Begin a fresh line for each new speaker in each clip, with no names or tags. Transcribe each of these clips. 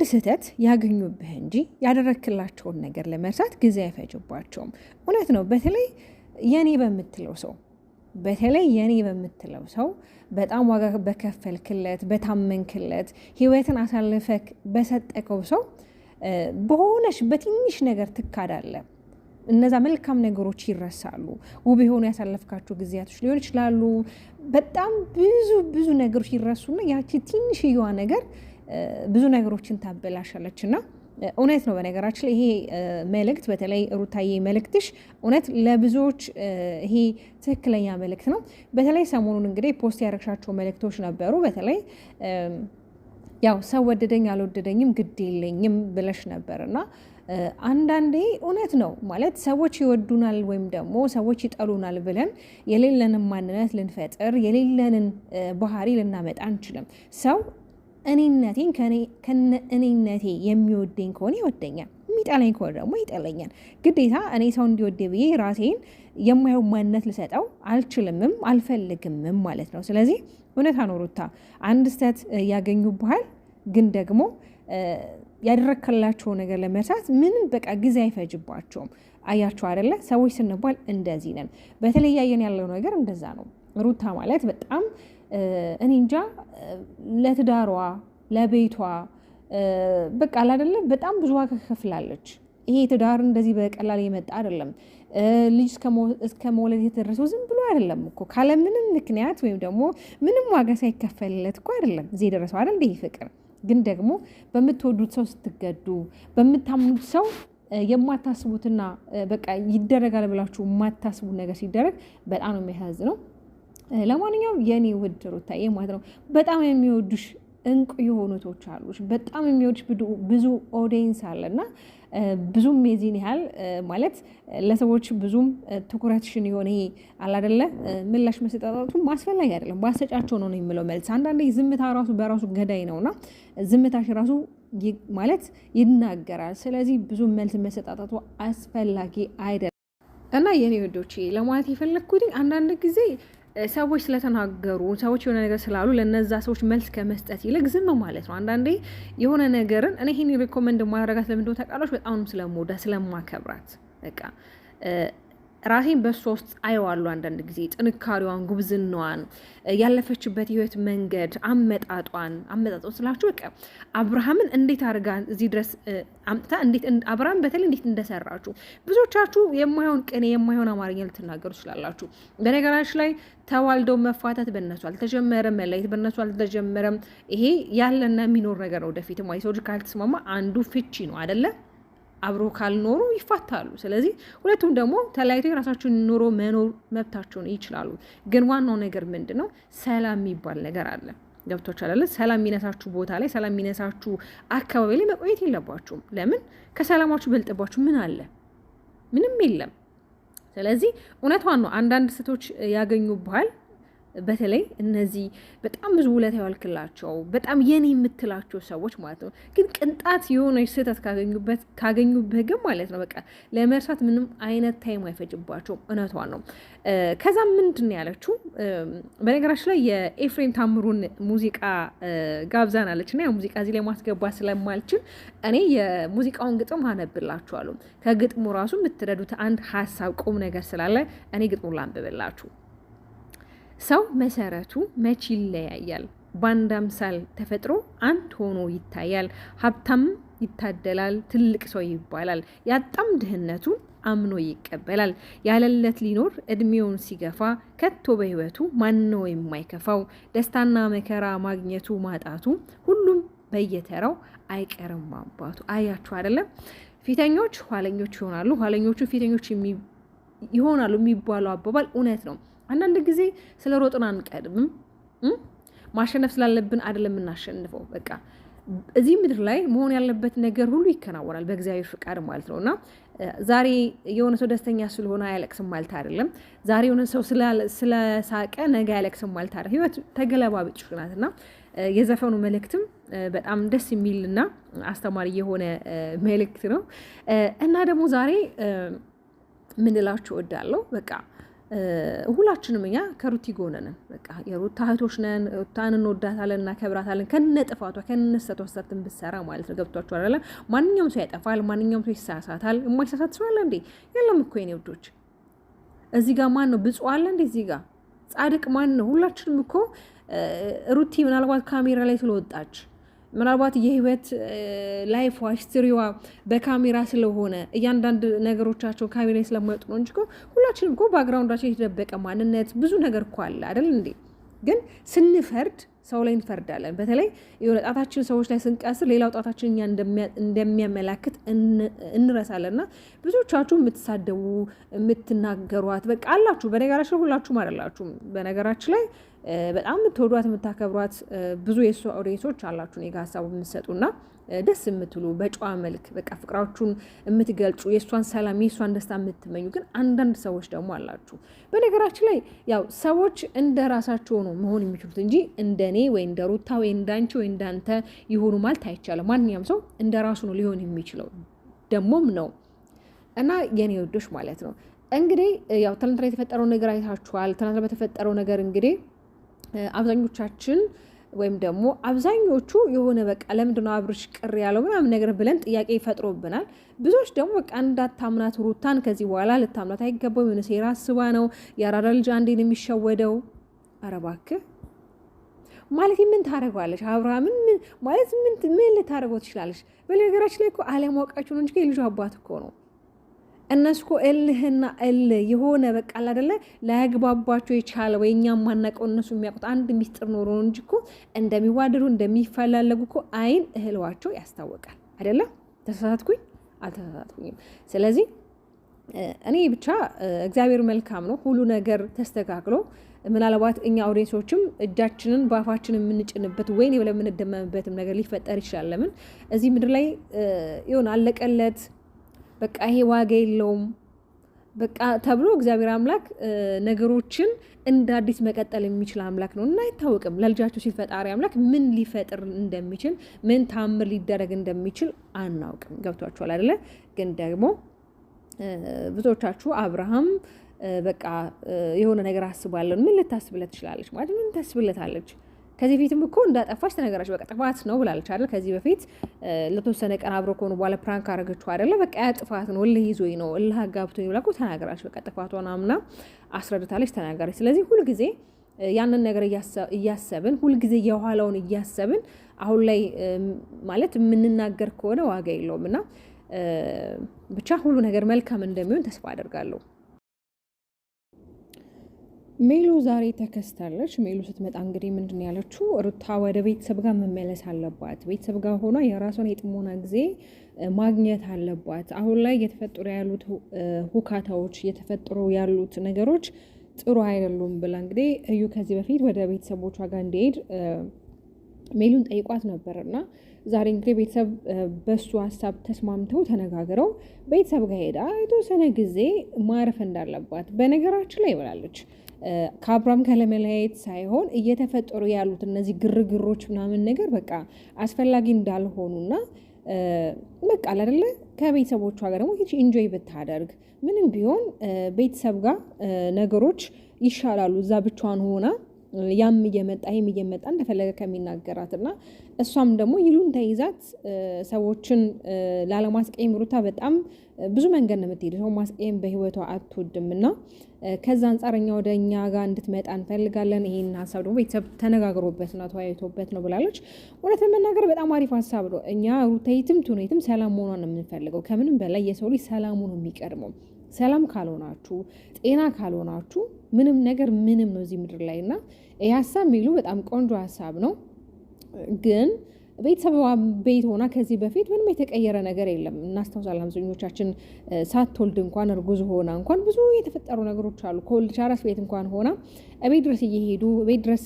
አንድ ስህተት ያገኙብህ እንጂ ያደረክላቸውን ነገር ለመርሳት ጊዜ አይፈጅባቸውም። እውነት ነው። በተለይ የኔ በምትለው ሰው በጣም ዋጋ በከፈልክለት፣ በታመንክለት፣ ህይወትን አሳልፈክ በሰጠከው ሰው በሆነሽ በትንሽ ነገር ትካዳለ። እነዛ መልካም ነገሮች ይረሳሉ። ውብ የሆኑ ያሳለፍካቸው ጊዜያቶች ሊሆን ይችላሉ። በጣም ብዙ ነገሮች ይረሱና ያቺ ትንሽዬዋ ነገር ብዙ ነገሮችን ታበላሻለችና እውነት ነው። በነገራችን ላይ ይሄ መልእክት በተለይ ሩታዬ መልእክትሽ እውነት ለብዙዎች ይሄ ትክክለኛ መልእክት ነው። በተለይ ሰሞኑን እንግዲህ ፖስት ያደረግሻቸው መልእክቶች ነበሩ። በተለይ ያው ሰው ወደደኝ አልወደደኝም ግድ የለኝም ብለሽ ነበርና አንዳንዴ እውነት ነው ማለት ሰዎች ይወዱናል ወይም ደግሞ ሰዎች ይጠሉናል ብለን የሌለንን ማንነት ልንፈጥር የሌለንን ባህሪ ልናመጣ አንችልም። ሰው እኔነቴን ከነ እኔነቴ የሚወደኝ ከሆነ ይወደኛል፣ የሚጠላኝ ከሆነ ደግሞ ይጠለኛል። ግዴታ እኔ ሰው እንዲወደ ብዬ ራሴን የማየው ማንነት ልሰጠው አልችልምም አልፈልግምም ማለት ነው። ስለዚህ እውነት አኖሩታ አንድ ስህተት ያገኙብሃል፣ ግን ደግሞ ያደረከላቸው ነገር ለመርሳት ምንም በቃ ጊዜ አይፈጅባቸውም። አያቸው አይደለ? ሰዎች ስንባል እንደዚህ ነን። በተለይ ያየን ያለው ነገር እንደዛ ነው። ሩታ ማለት በጣም እኔ እንጃ ለትዳሯ ለቤቷ በቃ አይደለ በጣም ብዙ ዋጋ ከፍላለች። ይሄ ትዳር እንደዚህ በቀላል የመጣ አይደለም። ልጅ እስከ መውለድ የተደረሰው ዝም ብሎ አይደለም እኮ ካለ ምንም ምክንያት ወይም ደግሞ ምንም ዋጋ ሳይከፈልለት እኮ አይደለም እዚህ የደረሰው አይደል? ይሄ ፍቅር ግን ደግሞ በምትወዱት ሰው ስትገዱ፣ በምታምኑት ሰው የማታስቡትና በቃ ይደረጋል ብላችሁ የማታስቡት ነገር ሲደረግ በጣም ነው የሚያሳዝነው። ለማንኛውም የኔ ውድ ሩታዬ ማለት ነው በጣም የሚወዱሽ እንቁ የሆኑቶች አሉሽ። በጣም የሚወዱሽ ብዙ ኦዲየንስ አለና ብዙም የዚህን ያህል ማለት ለሰዎች ብዙም ትኩረትሽን የሆነ ይሄ አላደለ ምላሽ መሰጣጣቱ ማስፈላጊ አይደለም። ባሰጫቸው ነው የሚለው መልስ። አንዳንዴ ዝምታ ራሱ በራሱ ገዳይ ነውና ዝምታሽ ራሱ ማለት ይናገራል። ስለዚህ ብዙ መልስ መሰጣጣቱ አስፈላጊ አይደለም እና የኔ ወዶቼ ለማለት የፈለግኩት አንዳንድ ጊዜ ሰዎች ስለተናገሩ ሰዎች የሆነ ነገር ስላሉ ለነዛ ሰዎች መልስ ከመስጠት ይልቅ ዝም ማለት ነው። አንዳንዴ የሆነ ነገርን እኔ ይሄን ሪኮመንድ ማድረጋት ለምንድነው ታውቃለች? በጣም ስለምወዳ ስለማከብራት በቃ ራሴን በሷ ውስጥ አየዋለሁ። አንዳንድ ጊዜ ጥንካሬዋን፣ ጉብዝናዋን፣ ያለፈችበት ህይወት መንገድ አመጣጧን ስላችሁ በቃ አብርሃምን እንዴት አድርጋ እዚህ ድረስ አምጥታ አብርሃም በተለይ እንዴት እንደሰራችሁ ብዙዎቻችሁ የማይሆን ቅኔ የማይሆን አማርኛ ልትናገሩ ትችላላችሁ። በነገራችን ላይ ተዋልደው መፋታት በእነሱ አልተጀመረም፣ መለየት በእነሱ አልተጀመረም። ይሄ ያለና የሚኖር ነገር ነው። ወደፊት ሰው ልጅ ካልተስማማ አንዱ ፍቺ ነው አይደለ? አብሮ ካልኖሩ ይፋታሉ። ስለዚህ ሁለቱም ደግሞ ተለያይቶ የራሳቸውን ኑሮ መኖር መብታቸውን ይችላሉ። ግን ዋናው ነገር ምንድን ነው? ሰላም የሚባል ነገር አለ። ገብቶች አለ። ሰላም የሚነሳችሁ ቦታ ላይ፣ ሰላም የሚነሳችሁ አካባቢ ላይ መቆየት የለባችሁም። ለምን? ከሰላማችሁ በልጥባችሁ ምን አለ? ምንም የለም። ስለዚህ እውነቷን ነው። አንዳንድ ሴቶች ያገኙብሃል። በተለይ እነዚህ በጣም ብዙ ውለታ ያዋልክላቸው በጣም የኔ የምትላቸው ሰዎች ማለት ነው። ግን ቅንጣት የሆነች ስህተት ካገኙብህ ግን ማለት ነው በቃ ለመርሳት ምንም አይነት ታይም አይፈጅባቸውም። እውነቷን ነው። ከዛ ምንድን ነው ያለችው? በነገራችን ላይ የኤፍሬም ታምሩን ሙዚቃ ጋብዛናለች እና ሙዚቃ እዚህ ላይ ማስገባት ስለማልችል እኔ የሙዚቃውን ግጥም አነብላችኋለሁ። ከግጥሙ ራሱ የምትረዱት አንድ ሀሳብ ቁም ነገር ስላለ እኔ ግጥሙን ላንብብላችሁ። ሰው መሰረቱ መች ይለያያል፣ በአንድ አምሳል ተፈጥሮ አንድ ሆኖ ይታያል። ሀብታም ይታደላል፣ ትልቅ ሰው ይባላል፣ ያጣም ድህነቱን አምኖ ይቀበላል። ያለለት ሊኖር እድሜውን ሲገፋ ከቶ በህይወቱ ማነው የማይከፋው? ደስታና መከራ ማግኘቱ ማጣቱ ሁሉም በየተራው አይቀርም ማባቱ። አያችሁ አይደለም? ፊተኞች ኋለኞች ይሆናሉ፣ ኋለኞቹ ፊተኞች ይሆናሉ የሚባለው አባባል እውነት ነው። አንዳንድ ጊዜ ስለ ሮጥን አንቀድምም። ማሸነፍ ስላለብን አይደለም የምናሸንፈው። በቃ እዚህ ምድር ላይ መሆን ያለበት ነገር ሁሉ ይከናወናል በእግዚአብሔር ፍቃድ ማለት ነው። እና ዛሬ የሆነ ሰው ደስተኛ ስለሆነ አያለቅስም ማለት አይደለም። ዛሬ የሆነ ሰው ስለሳቀ ነገ አያለቅስም ማለት አይደለም። ህይወት ተገለባብጭ ናት። እና የዘፈኑ መልእክትም በጣም ደስ የሚልና አስተማሪ የሆነ መልእክት ነው። እና ደግሞ ዛሬ ምን እላችሁ እወዳለሁ በቃ ሁላችንም እኛ ከሩቲ ጎን ነን። በቃ የሩታ እህቶች ነን። ሩታን እንወዳታለን፣ እናከብራታለን። ከነጥፋቷ ከነስተቷ ብትሰራ ማለት ነው። ገብቷችሁ አይደለ? ማንኛውም ሰው ያጠፋል፣ ማንኛውም ሰው ይሳሳታል። የማይሳሳት ሰው አለ እንዴ? የለም እኮ የኔ ውዶች። እዚህ ጋር ማን ነው ብፁዕ አለ እንዴ? እዚህ ጋር ጻድቅ ማን ነው? ሁላችንም እኮ ሩቲ ምናልባት ካሜራ ላይ ስለወጣች ምናልባት የህይወት ላይፍ ሂስትሪዋ በካሜራ ስለሆነ እያንዳንድ ነገሮቻቸው ካሜራ ላይ ስለማይወጡ ነው እንጂ ሁላችንም እኮ ባክግራውንዳችን የተደበቀ ማንነት ብዙ ነገር እኮ አለ አይደል እንዴ? ግን ስንፈርድ ሰው ላይ እንፈርዳለን። በተለይ የሆነ ጣታችን ሰዎች ላይ ስንቀስር ሌላው ጣታችን እኛ እንደሚያመላክት እንረሳለንና ብዙዎቻችሁ የምትሳደቡ የምትናገሯት በቃ አላችሁ። በነገራችን ላይ ሁላችሁም አይደላችሁም። በነገራችን ላይ በጣም የምትወዷት የምታከብሯት ብዙ የእሷ ኦዲየንሶች አላችሁ እኔ ጋር ሀሳቡ የምትሰጡና ደስ የምትሉ በጨዋ መልክ በቃ ፍቅራችሁን የምትገልጹ የእሷን ሰላም የእሷን ደስታ የምትመኙ ግን አንዳንድ ሰዎች ደግሞ አላችሁ። በነገራችን ላይ ያው ሰዎች እንደ ራሳቸው ነው መሆን የሚችሉት እንጂ እንደ እኔ ወይ እንደ ሩታ ወይ እንዳንቺ ወይ እንዳንተ ይሆኑ ማለት አይቻልም። ማንኛውም ሰው እንደ ራሱ ነው ሊሆን የሚችለው ደግሞም ነው። እና የኔ ወዶች ማለት ነው እንግዲህ ያው ትናንትና የተፈጠረው ነገር አይታችኋል። ትናንትና በተፈጠረው ነገር እንግዲህ አብዛኞቻችን ወይም ደግሞ አብዛኞቹ የሆነ በቃ ለምንድነው አብርሽ ቅር ያለው ምናምን ነገር ብለን ጥያቄ ይፈጥሮብናል። ብዙዎች ደግሞ በቃ እንዳታምናት ሩታን ከዚህ በኋላ ልታምናት አይገባው፣ የሆነ ሴራ አስባ ነው የአራዳ ልጅ አንዴ ነው የሚሸወደው። ኧረ እባክህ ማለት ምን ታደርገዋለች? አብርሃምን ማለት ምን ልታደርገው ትችላለች? በነገራችን ላይ እኮ አለማወቃችሁ ነው እንጂ የልጁ አባት እኮ ነው። እነሱ እኮ እልህና እልህ የሆነ በቃ አይደለ ላያግባባቸው የቻለ ወይ እኛ ማናውቀው እነሱ የሚያውቁት አንድ ሚስጥር ኖሮ ነው እንጂ እኮ እንደሚዋደዱ እንደሚፈላለጉ እኮ አይን እህልዋቸው ያስታውቃል። አይደለ? ተሳሳትኩኝ? አልተሳሳትኩኝም። ስለዚህ እኔ ብቻ እግዚአብሔር መልካም ነው። ሁሉ ነገር ተስተካክሎ ምናልባት እኛ ኦዲየንሶችም እጃችንን በአፋችን የምንጭንበት ወይኔ ብለን የምንደመምበትም ነገር ሊፈጠር ይችላል። ለምን እዚህ ምድር ላይ ይሆን አለቀለት በቃ ይሄ ዋጋ የለውም በቃ ተብሎ እግዚአብሔር አምላክ ነገሮችን እንደ አዲስ መቀጠል የሚችል አምላክ ነው እና አይታወቅም። ለልጃቸው ሲል ፈጣሪ አምላክ ምን ሊፈጥር እንደሚችል ምን ታምር ሊደረግ እንደሚችል አናውቅም። ገብቷችኋል አይደለ? ግን ደግሞ ብዙዎቻችሁ አብርሃም በቃ የሆነ ነገር አስባለሁ ምን ልታስብለት ትችላለች ማለት ምን ታስብለታለች? ከዚህ በፊትም እኮ እንዳጠፋች ተነገራች። በቃ ጥፋት ነው ብላለች አይደል? ከዚህ በፊት ለተወሰነ ቀን አብሮ ከሆኑ በኋላ ፕራንክ አረገችው አይደለ? በቃ ያ ጥፋት ነው እልህ ይዞኝ ነው እልህ አጋብቶኝ ብላ እኮ ተናገራች። በቃ ጥፋቷን አምና አስረድታለች፣ ተናገረች። ስለዚህ ሁልጊዜ ያንን ነገር እያሰብን ሁልጊዜ የኋላውን እያሰብን አሁን ላይ ማለት የምንናገር ከሆነ ዋጋ የለውም እና ብቻ ሁሉ ነገር መልካም እንደሚሆን ተስፋ አደርጋለሁ። ሜሉ ዛሬ ተከስታለች። ሜሉ ስትመጣ እንግዲህ ምንድን ነው ያለችው? ሩታ ወደ ቤተሰብ ጋር መመለስ አለባት። ቤተሰብ ጋር ሆኗ የራሷን የጥሞና ጊዜ ማግኘት አለባት። አሁን ላይ እየተፈጠሩ ያሉት ሁካታዎች፣ እየተፈጠሩ ያሉት ነገሮች ጥሩ አይደሉም ብላ እንግዲህ እዩ ከዚህ በፊት ወደ ቤተሰቦቿ ጋር እንዲሄድ ሜሉን ጠይቋት ነበርና ዛሬ እንግዲህ ቤተሰብ በሱ ሀሳብ ተስማምተው ተነጋግረው ቤተሰብ ጋር ሄዳ የተወሰነ ጊዜ ማረፍ እንዳለባት በነገራችን ላይ ይብላለች። ከአብርሃም ከለመለያየት ሳይሆን እየተፈጠሩ ያሉት እነዚህ ግርግሮች ምናምን ነገር በቃ አስፈላጊ እንዳልሆኑና በቃ አይደለ ከቤተሰቦቿ ጋር ደግሞ ኢንጆይ ብታደርግ ምንም ቢሆን ቤተሰብ ጋር ነገሮች ይሻላሉ። እዛ ብቻዋን ሆና ያም እየመጣ ይህም እየመጣ እንደፈለገ ከሚናገራት እና እሷም ደግሞ ይሉን ተይዛት ሰዎችን ላለማስቀየም ሩታ በጣም ብዙ መንገድ ነው የምትሄድ። ሰው ማስቀየም በህይወቷ አትወድም እና ከዛ አንጻር እኛ ወደ እኛ ጋር እንድትመጣ እንፈልጋለን። ይህን ሀሳብ ደግሞ ቤተሰብ ተነጋግሮበት ነው ተወያይቶበት ነው ብላለች። እውነት ለመናገር በጣም አሪፍ ሀሳብ ነው። እኛ ሩታ የትም ትሁን የትም ሰላም መሆኗን ነው የምንፈልገው። ከምንም በላይ የሰው ልጅ ሰላሙ ነው የሚቀድመው። ሰላም ካልሆናችሁ ጤና ካልሆናችሁ ምንም ነገር ምንም ነው እዚህ ምድር ላይ እና ይህ ሀሳብ ሚሉ በጣም ቆንጆ ሀሳብ ነው። ግን ቤተሰብ ቤት ሆና ከዚህ በፊት ምንም የተቀየረ ነገር የለም። እናስታውሳለን አብዛኞቻችን ሳትወልድ እንኳን እርጉዝ ሆና እንኳን ብዙ የተፈጠሩ ነገሮች አሉ። ከወልድ ቻራስ ቤት እንኳን ሆና ቤት ድረስ እየሄዱ ቤት ድረስ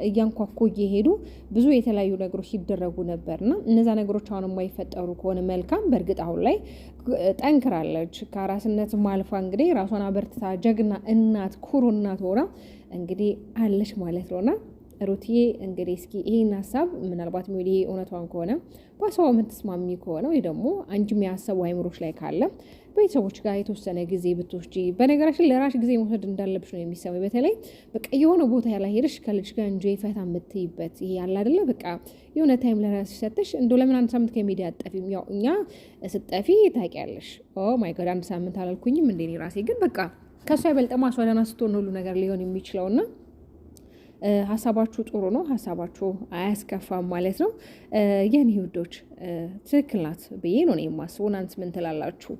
እያንኳኩ እየሄዱ ብዙ የተለያዩ ነገሮች ይደረጉ ነበርና እነዛ ነገሮች አሁን የማይፈጠሩ ከሆነ መልካም። በእርግጥ አሁን ላይ ጠንክራለች። ከአራስነት ማልፋ እንግዲህ ራሷን አበርትታ ጀግና እናት ኩሩ እናት ሆና እንግዲህ አለች ማለት ነውና ሩትዬ እንግዲህ እስኪ ይሄን ሀሳብ ምናልባት ሚዲ እውነቷን ከሆነ በሀሳቧ የምትስማሚ ከሆነ ወይ ደግሞ አንቺም ያሰቡ አይምሮች ላይ ካለ ቤተሰቦች ጋር የተወሰነ ጊዜ ብትወስጂ፣ በነገራችን ለራሽ ጊዜ መውሰድ እንዳለብሽ ነው የሚሰማኝ። በተለይ በቃ የሆነ ቦታ ላይ ሄደሽ ከልጅ ጋር እንጆይ ፈታ የምትይበት ይሄ ያለ አይደለ በቃ የሆነ ታይም ለራስሽ ሰጥሽ እንዶ ለምን አንድ ሳምንት ከሚዲያ አጠፊም? ያው እኛ ስጠፊ ታውቂያለሽ። ኦ ማይ ጋድ አንድ ሳምንት አላልኩኝም እንዴ እኔ ራሴ ግን በቃ ከሷ ይበልጥ ማስወደና ስትሆን ሁሉ ነገር ሊሆን የሚችለውና ሀሳባችሁ ጥሩ ነው፣ ሀሳባችሁ አያስከፋም ማለት ነው። የኔ ውዶች ትክክል ናት ብዬ ነው የማስበው። እናንተስ ምን ትላላችሁ?